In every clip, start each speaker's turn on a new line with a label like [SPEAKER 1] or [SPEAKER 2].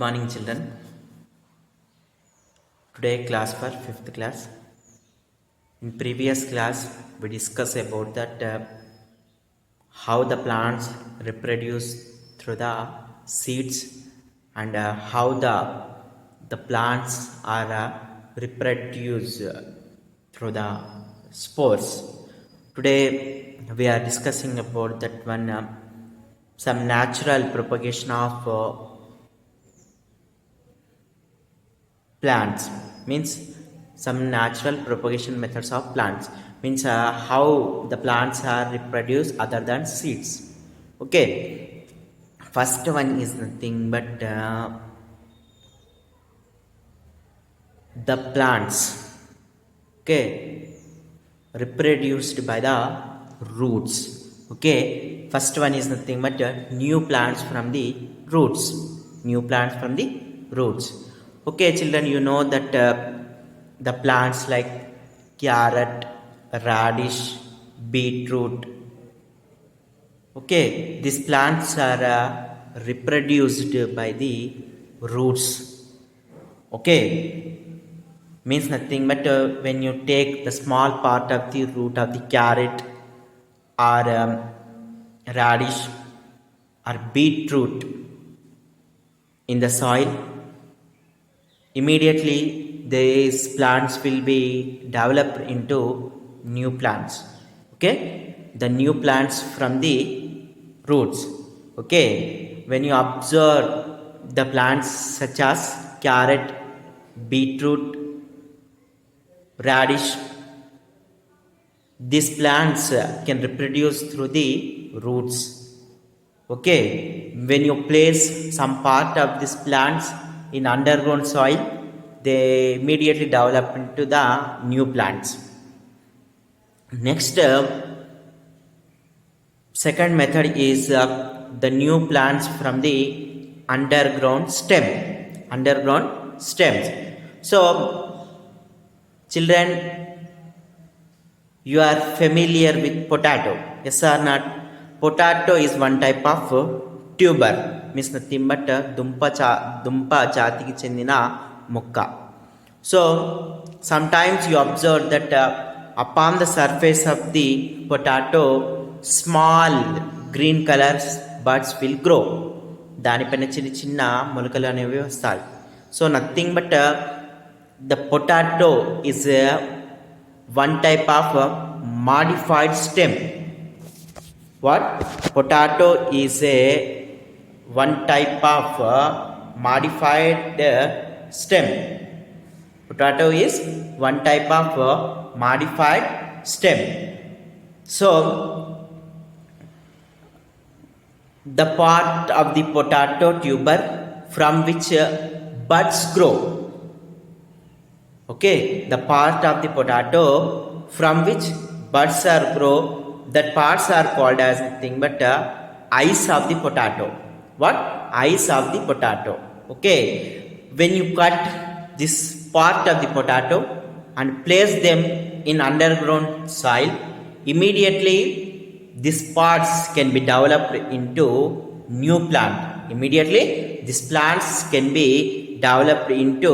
[SPEAKER 1] morning, children. Today class for 5th class. In previous class, we discussed about that how the plants reproduce through the seeds and how the plants are reproduced through the spores. Today we are discussing about that one some natural propagation of plants, means some natural propagation methods of plants, means how the plants are reproduced other than seeds. Okay, first one is nothing but the plants, okay, reproduced by the roots. Okay, first one is nothing but new plants from the roots. Okay, children, you know that the plants like carrot, radish, beetroot, okay, these plants are reproduced by the roots. Okay, means nothing but when you take the small part of the root of the carrot or radish or beetroot in the soil, immediately these plants will be developed into new plants. Okay, the new plants from the roots. Okay, when you observe the plants such as carrot, beetroot, radish, these plants can reproduce through the roots. Okay, when you place some part of these plants in underground soil, they immediately develop into the new plants. Next, second method is the new plants from the underground stems. So, children, you are familiar with potato, yes or not? Potato is one type of tuber, means nothing but dumpa jatiki chendina mokka. So sometimes you observe that upon the surface of the potato, small green colors buds will grow. దానిపైన చిన్న చిన్న మొలకలు అనేవి వస్తాయి. So nothing but the potato is one type of modified stem. What? Potato is one type of modified stem. Potato is one type of modified stem. So the part of the potato tuber from which buds grow. Okay, the part of the potato from which buds are grow, that parts are called as nothing but eyes of the potato. What? Eyes of the potato. Okay, when you cut this part of the potato and place them in underground soil, immediately these parts can be developed into new plant. Immediately these plants can be developed into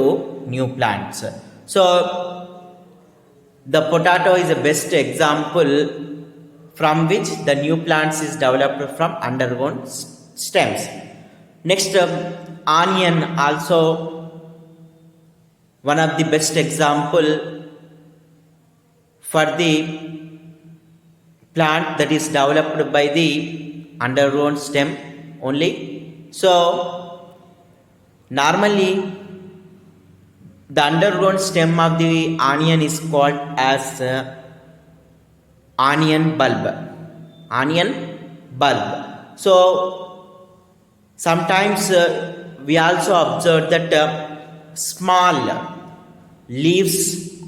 [SPEAKER 1] new plants. So the potato is the best example from which the new plants is developed from underground stems. Next, onion also one of the best example for the plant that is developed by the underground stem only. So normally the underground stem of the onion is called as onion bulb. So sometimes we also observe that small leaves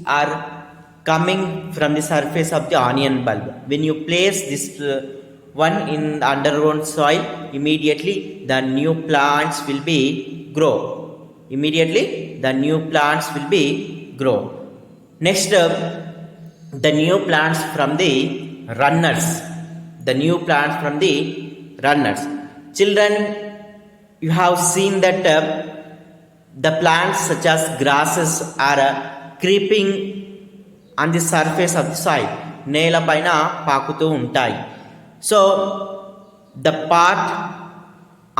[SPEAKER 1] are coming from the surface of the onion bulb. When you place this one in the underground soil, immediately the new plants will be grow. Next, the new plants from the runners. Children, you have seen that the plants such as grasses are creeping on the surface of the soil. నేల పైన పాకుతూ ఉంటాయి. So the part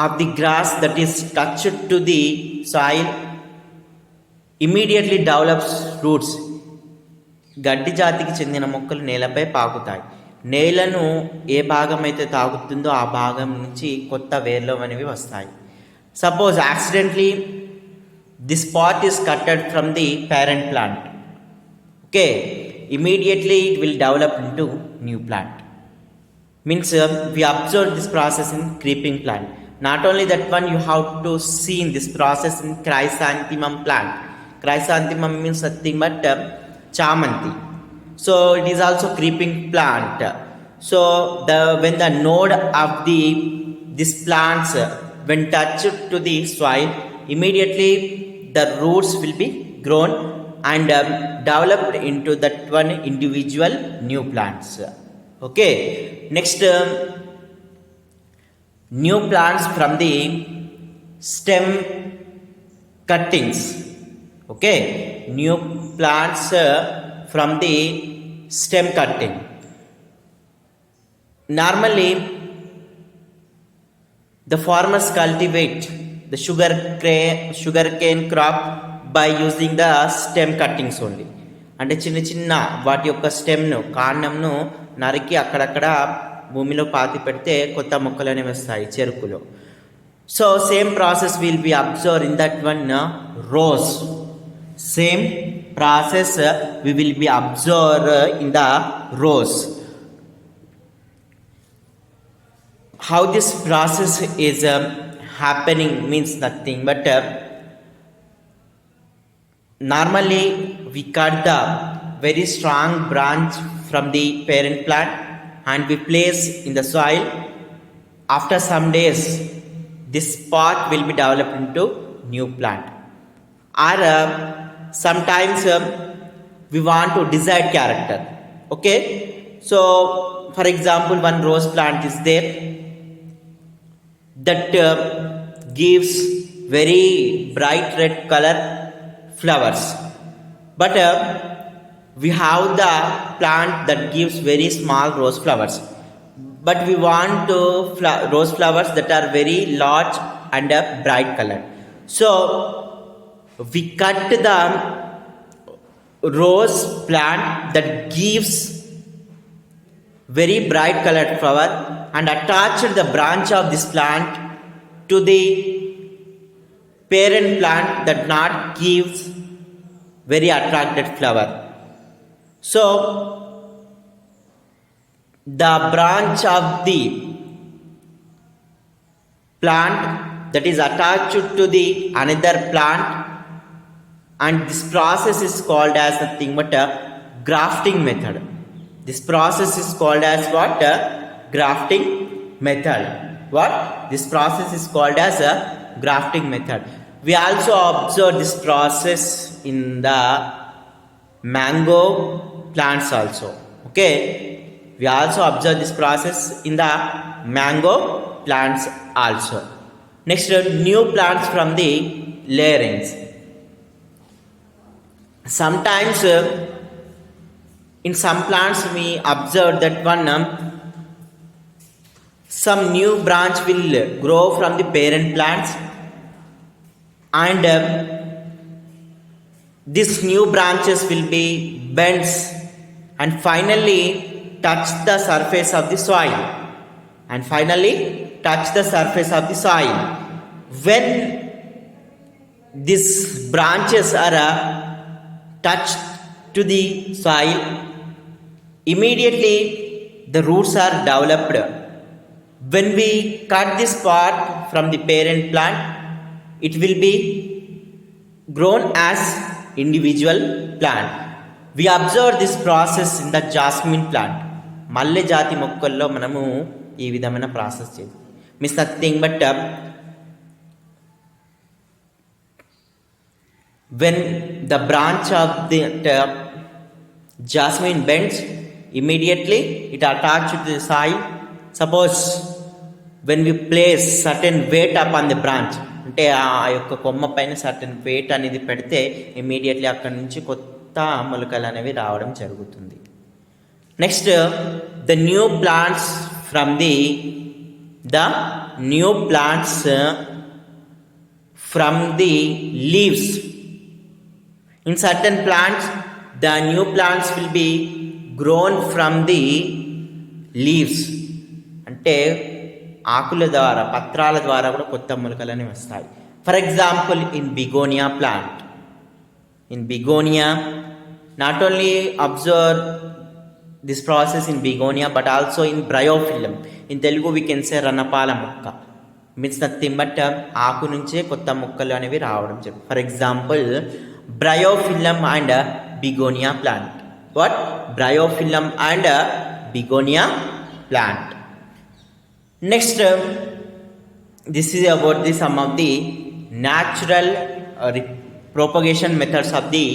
[SPEAKER 1] of the grass that is touched to the soil immediately develops roots. గడ్డి జాతికి చెందిన మొక్కలు నేలపై పాకుతాయి. నేలను ఏ భాగం అయితే తాకుతుందో ఆ భాగం నుంచి కొత్త వేర్లు అనేవి వస్తాయి. Suppose accidentally this part is cutted from the parent plant. Okay, immediately it will develop into new plant. Means we observe this process in creeping plant. Not only that one, you have to see in this process in chrysanthemum plant. Chrysanthemum means nothing but chamanti. So it is also creeping plant. So when the node of this plants when touched to the soil, immediately the roots will be grown and developed into that one individual new plants. Okay, next new plants from the stem cuttings. Okay, new plants from the stem cutting. Normally the farmers cultivate the sugarcane crop by using the stem cuttings only. అంటే చిన్న చిన్న వాటి యొక్క స్టెమ్ను కాండంను నరికి అక్కడక్కడ భూమిలో పాతి పెడితే కొత్త మొక్కలు అనేవి వస్తాయి చెరుకులో. So same process will be observe in that one rose. Same process we will be observed in the rose. How this process is happening means nothing but normally we cut the very strong branch from the parent plant and we place in the soil. After some days this part will be developed into new plant. Or sometimes we want to desired character. Okay, so for example one rose plant is there that gives very bright red color flowers, but we have the plant that gives very small rose flowers, but we want to rose flowers that are very large and bright color. So we cut the rose plant that gives very bright colored flower and attach the branch of this plant to the parent plant that not gives very attracted flower. So the branch of the plant that is attached to the another plant, and this process is called as nothing but a grafting method. This process is called as what? Grafting method. What? This process is called as a grafting method. We also observe this process in the mango plants also. Okay, we also observe this process in the mango plants also. Next, new plants from the layerings. Sometimes in some plants we observe that one some new branch will grow from the parent plants, and these new branches will be bent and finally touch the surface of the soil, and finally touch the surface of the soil. When these branches are touched to the soil, immediately the roots are developed. When we cut this part from the parent plant, it will be grown as individual plant. We observe this process in the jasmine plant. మల్లె జాతి మొక్కల్లో మనము ఈ విధమైన process చేయాలి. Means nothing but when the branch of the jasmine bends, immediately it attached to the soil. Suppose when we place certain weight upon the branch, అంటే ఆ యొక్క కొమ్మ పైన సర్టన్ వెయిట్ అనేది పెడితే ఇమీడియట్లీ అక్కడి నుంచి కొత్త మొలకలు అనేవి రావడం జరుగుతుంది. Next the new plants from the new plants from the leaves. In certain plants, the new plants will be grown from the leaves. అంటే ఆకుల ద్వారా, పత్రాల ద్వారా కూడా కొత్త మొలకలు వస్తాయి. For example in begonia plant. In begonia, not only observe this process in begonia but also in bryophyllum. In Telugu we can say ranapala mokka, means nothing but ఆకు నుంచే కొత్త మొక్కలు అనేవి రావడం జరుగుతుంది. For example bryophyllum and begonia plant. What? Bryophyllum and begonia plant. Next, this is about the some of the natural propagation methods of the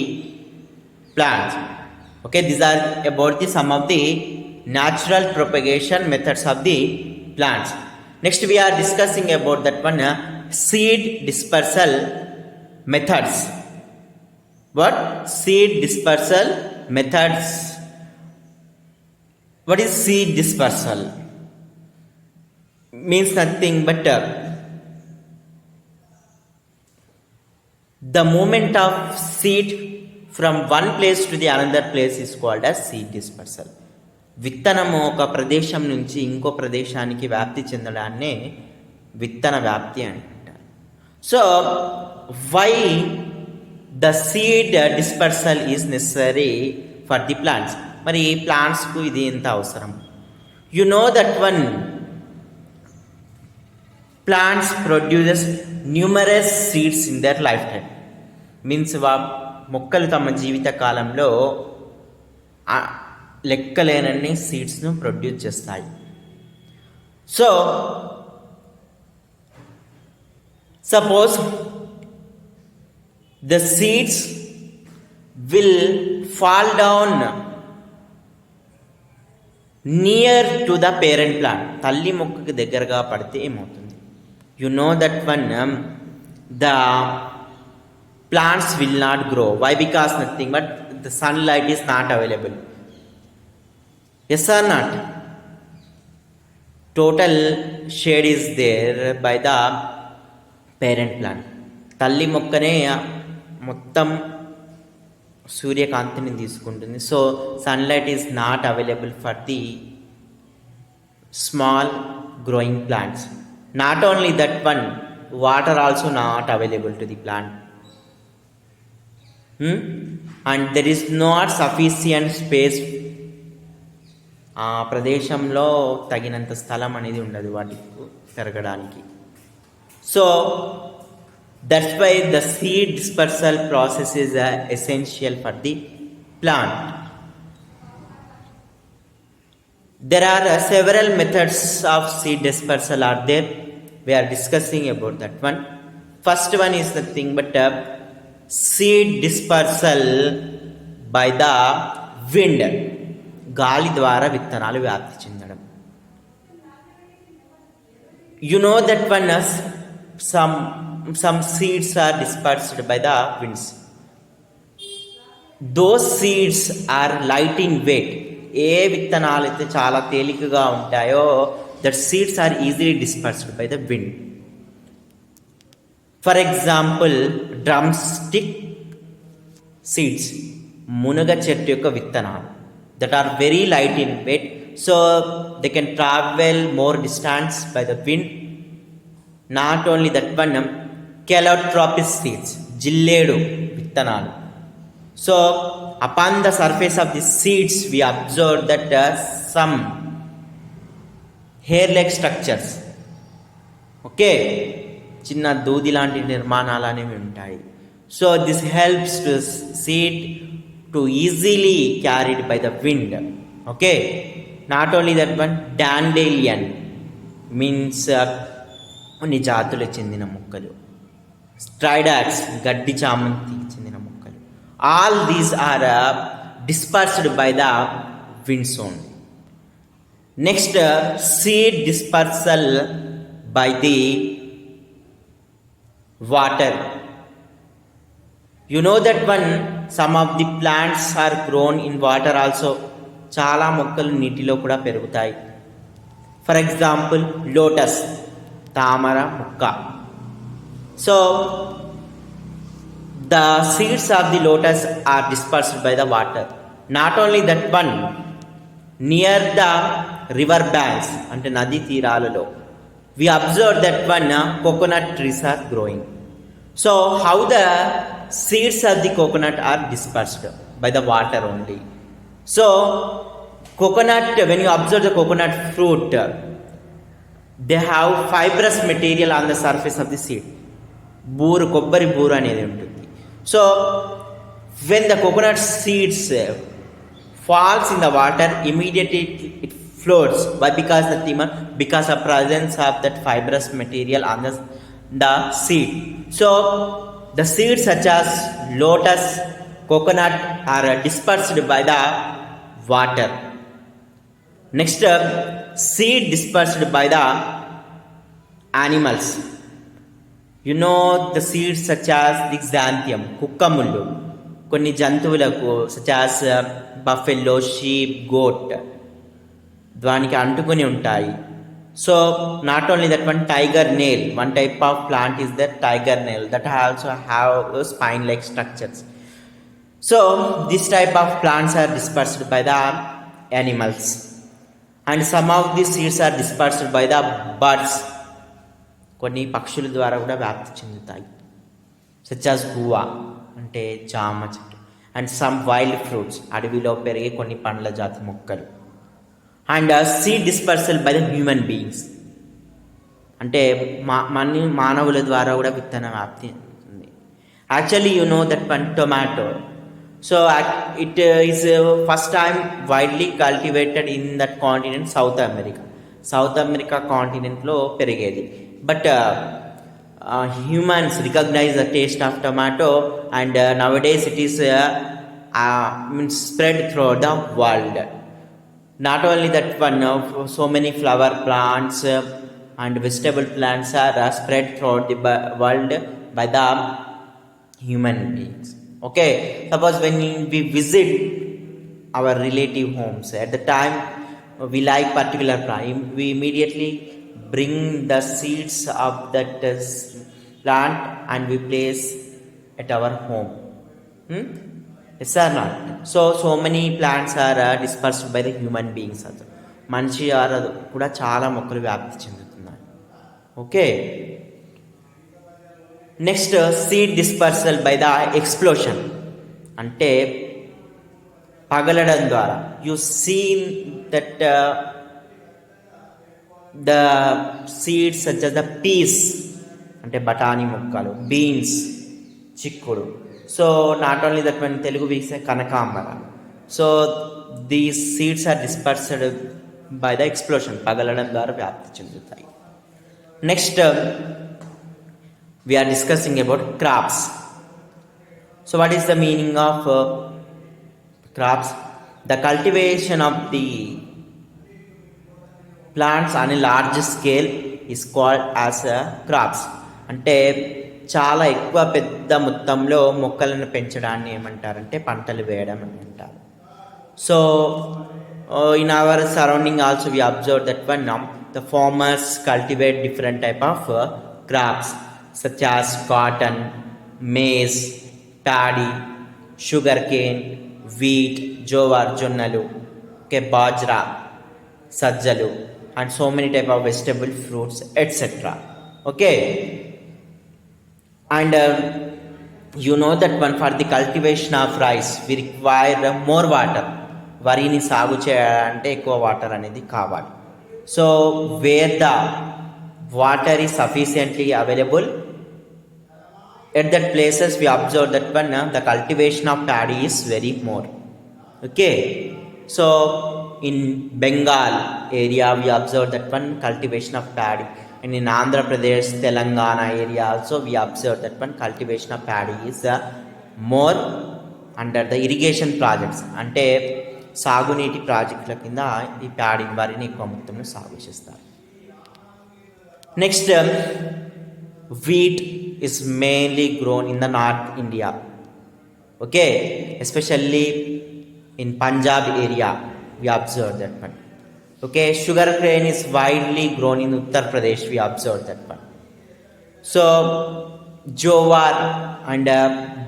[SPEAKER 1] plants. Okay, these are about the some of the natural propagation methods of the plants. Next we are discussing about that one, seed dispersal methods. What? Seed dispersal methods. What is seed dispersal? Means nothing but the movement of seed from one place to the another place is called as seed dispersal. విత్తనము ఒక ప్రదేశం నుంచి ఇంకో ప్రదేశానికి వ్యాప్తి చెందడాన్నే విత్తన వ్యాప్తి అని అంటారు. So why the seed dispersal is necessary for the plants. మరి ప్లాంట్స్కు ఇది ఎంత అవసరం? You know that one plants produces numerous seeds in their lifetime. Means మొక్కలు తమ జీవిత కాలంలో లెక్కలేనన్ని సీడ్స్ను ప్రొడ్యూస్ చేస్తాయి. So suppose the seeds will fall down near to the parent plant. తల్లి మొక్కకి దగ్గరగా పడితే ఏమవుతుంది? You know that one the plants will not grow. Why? Because nothing but the sunlight is not available. Yes or not? Total shade is there by the parent plant. తల్లి మొక్కనే మొత్తం సూర్యకాంతిని తీసుకుంటుంది. So sunlight is not available for the small growing plants. Not only that one, water also not available to the plant. And there is not sufficient space. ఆ ప్రదేశంలో తగినంత స్థలం అనేది ఉండదు వాటికి పెరగడానికి. So that's why the seed dispersal process is essential for the plant. There are several methods of seed dispersal are there. We are discussing about that one. First one is nothing but seed dispersal by the wind. గాలి ద్వారా విత్తనాలు వ్యాప్తి చెందడం. You know that one, some seeds are dispersed by the winds. Those seeds are light in weight. ఏ విత్తనాలు అయితే చాలా తేలికగా ఉంటాయో that seeds are easily dispersed by the wind. For example, drumstick seeds, మునగ చెట్టు యొక్క విత్తనాలు, that are very light in weight, so they can travel more distance by the wind. Not only that one, calotropis seeds, జిల్లేడు విత్తనాలు. So upon the surface of the seeds we observe that some hair like structures, okay, చిన్న దూది లాంటి నిర్మాణాలు అనేవి ఉంటాయి. So this helps to seed to easily carried by the wind. Okay, not only that one, dandelion means కొన్ని జాతులకు చెందిన మొక్కలు, స్ట్రైడాక్స్ గడ్డి చామంతికి చెందిన మొక్కలు, all these are dispersed by the winds only. Next, seed dispersal by the water. You know that one, some of the plants are grown in water also. చాలా మొక్కలు నీటిలో కూడా పెరుగుతాయి. ఫర్ ఎగ్జాంపుల్ లోటస్, తామర మొక్క. So the seeds of the lotus are dispersed by the water. Not only that one, near the river banks అంటే నదీ తీరాలలో we observe that one coconut trees are growing. So how the seeds of the coconut are dispersed? By the water only. So coconut, when you observe the coconut fruit, they have fibrous material on the surface of the seed. బూరు, కొబ్బరి బూరు అనేది ఉంటుంది. So when the coconut seeds falls in the water, immediately it floats. Why? Because of presence of that fibrous material on the seed. So the seeds such as lotus, coconut are dispersed by the water. Next, seed dispersed by the animals. You know the seeds such as the xanthium, కుక్కముళ్ళు, కొన్ని జంతువులకు such as buffalo, sheep, goat, దానికి అంటుకొని ఉంటాయి. So not only that one, tiger nail, one type of plant is the tiger nail that also have spine like structures. So this type of plants are dispersed by the animals, and some of these seeds are dispersed by the birds. కొన్ని పక్షుల ద్వారా కూడా వ్యాప్తి చెందుతాయి. Such as guava అంటే జామ చెట్టు, and some wild fruits, అడవిలో పెరిగే కొన్ని పండ్ల జాతి మొక్కలు. And seed dispersal by the human beings అంటే మానవుల ద్వారా కూడా విత్తన వ్యాప్తి ఉంది. Actually you know that one tomato, so it is first time widely cultivated in that continent south America కాంటినెంట్లో పెరిగేది. But humans recognize the taste of tomato, and nowadays it is spread throughout the world. Not only that one, so many flower plants and vegetable plants are spread throughout the world by the human beings. Okay, suppose when we visit our relative homes, at the time we like particular plant, we immediately bring the seeds of that plant and we place at our home. Yes or not? So many plants are dispersed by the human beings also. మనిషి కూడా చాలా మొక్కలు వ్యాప్తి చెందుతున్నాయి. Okay, next seed dispersal by the explosion అంటే పగలడం ద్వారా. You seen that the seeds such as the peas అంటే బఠానీ మొక్కలు, బీన్స్, చిక్కుడు. So not only that one, Telugu వీసే కనకాంబర. So these seeds are dispersed by the explosion, పగలడం ద్వారా వ్యాప్తి చెందుతాయి. Next we are discussing about crops. So what is the meaning of crops? The cultivation of the plants on a large scale is called as crops. అంటే చాలా ఎక్కువ పెద్ద మొత్తంలో మొక్కలను పెంచడాన్ని ఏమంటారంటే పంటలు వేయడం అని అంటారు. So in our surrounding also we observe that one the farmers cultivate different type of crops such as cotton, maize, paddy, sugarcane, wheat, jowar, జొన్నలు, ఓకే, బాజ్రా, సజ్జలు, and so many type of vegetable, fruits, etc. Okay, and you know that one, for the cultivation of rice we require more water. వరిని సాగు చేయాలంటే ఎక్కువ water అనేది కావాలి. So where the water is sufficiently available, at that places we observe that one the cultivation of paddy is very more. Okay, so in Bengal area we observe that one cultivation of paddy, and in Andhra Pradesh, Telangana area also we observe that one cultivation of paddy is more under the irrigation projects. అంటే సాగునీటి ప్రాజెక్టుల కింద ఈ paddy వరిని ఎక్కువ మొత్తంలో సాగు చేస్తారు. Next wheat is mainly grown in the North India. Okay, especially in Punjab area, we observe that one. Okay, sugar cane is widely grown in Uttar Pradesh, we observe that one. So jowar and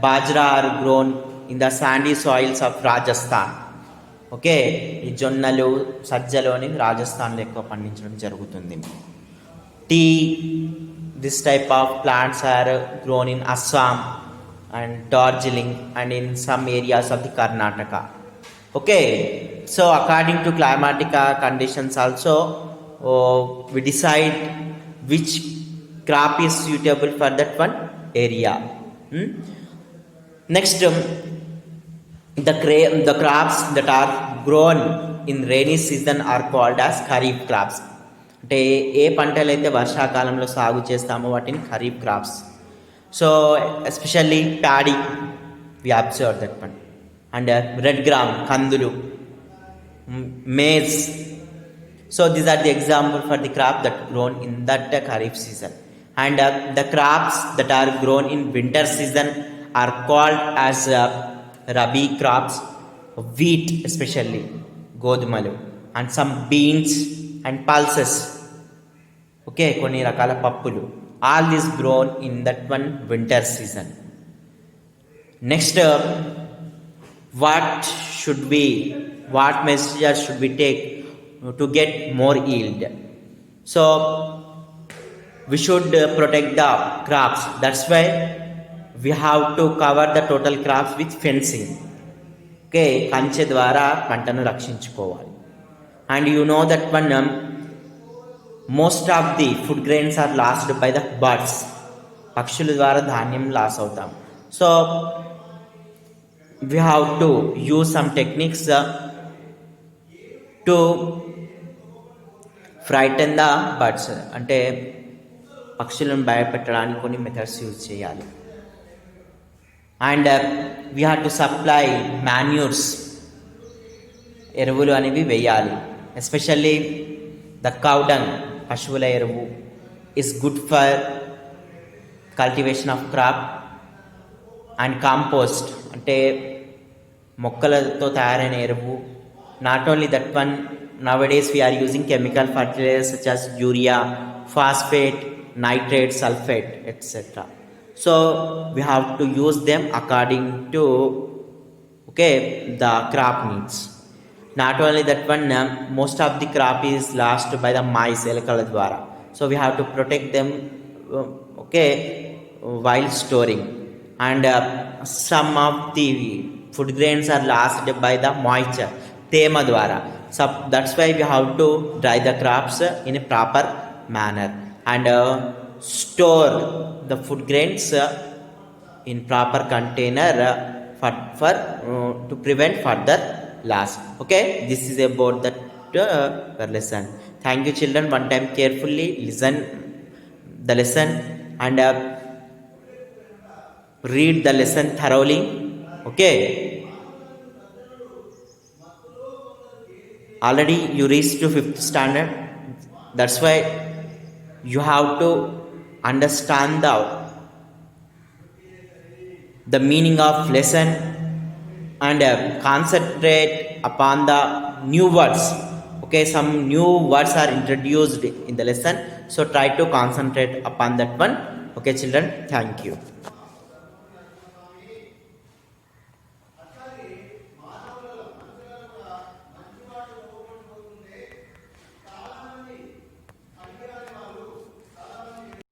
[SPEAKER 1] bajra are grown in the sandy soils of Rajasthan. Okay, ఈ జొన్నలు సజ్జలు అని రాజస్థాన్లో ఎక్కువ పండించడం జరుగుతుంది. Tea, this type of plants are grown in Assam and Darjeeling and in some areas of the Karnataka. Okay, so according to climatic conditions also we decide which crop is suitable for that one area. Next, the crops that are grown in rainy season are called as kharif crops. అంటే ఏ పంటలు అయితే వర్షాకాలంలో సాగు చేస్తామో వాటిని kharif crops. So especially paddy, we observe that one, and red gram కందులు, maize. So these are the example for the crop that grown in that kharif season. And the crops that are grown in winter season are called as rabi crops, wheat especially, godumalu, and some beans and pulses. Okay, konni rakala pappulu. All these grown in that one winter season. Next, what measures should we take to get more yield? So we should protect the crops. That's why we have to cover the total crops with fencing. Okay, కంచె ద్వారా పంటను రక్షించుకోవాలి. And you know that one, most of the food grains are lost by the birds. పక్షుల ద్వారా ధాన్యం loss అవుతాం. So we have to use some techniques to frighten the birds. అంటే పక్షులను భయపెట్టడానికి కొన్ని మెథడ్స్ యూజ్ చేయాలి. And we have to supply manures, ఎరువులు అనేవి వేయాలి. ఎస్పెషల్లీ ద కౌడంగ్, పశువుల ఎరువు, is good for cultivation of crop. And compost అంటే మొక్కలతో తయారైన ఎరువు. Not only that one, nowadays we are using chemical fertilizers such as urea, phosphate, nitrate, sulfate, etc. So we have to use them according to the crop needs. Not only that one, most of the crop is lost by the mice, elakala dwara. So we have to protect them while storing. And some of the food grains are lost by the moisture, tema dwara. So that's why we have to dry the crops in a proper manner and store the food grains in proper container for to prevent further loss. Okay, this is about that lesson. Thank you children. One time carefully listen the lesson and read the lesson thoroughly. Okay, already you reached to 5th standard. That's why you have to understand the meaning of lesson and concentrate upon the new words. Okay, some new words are introduced in the lesson, so try to concentrate upon that one. Okay children, thank you.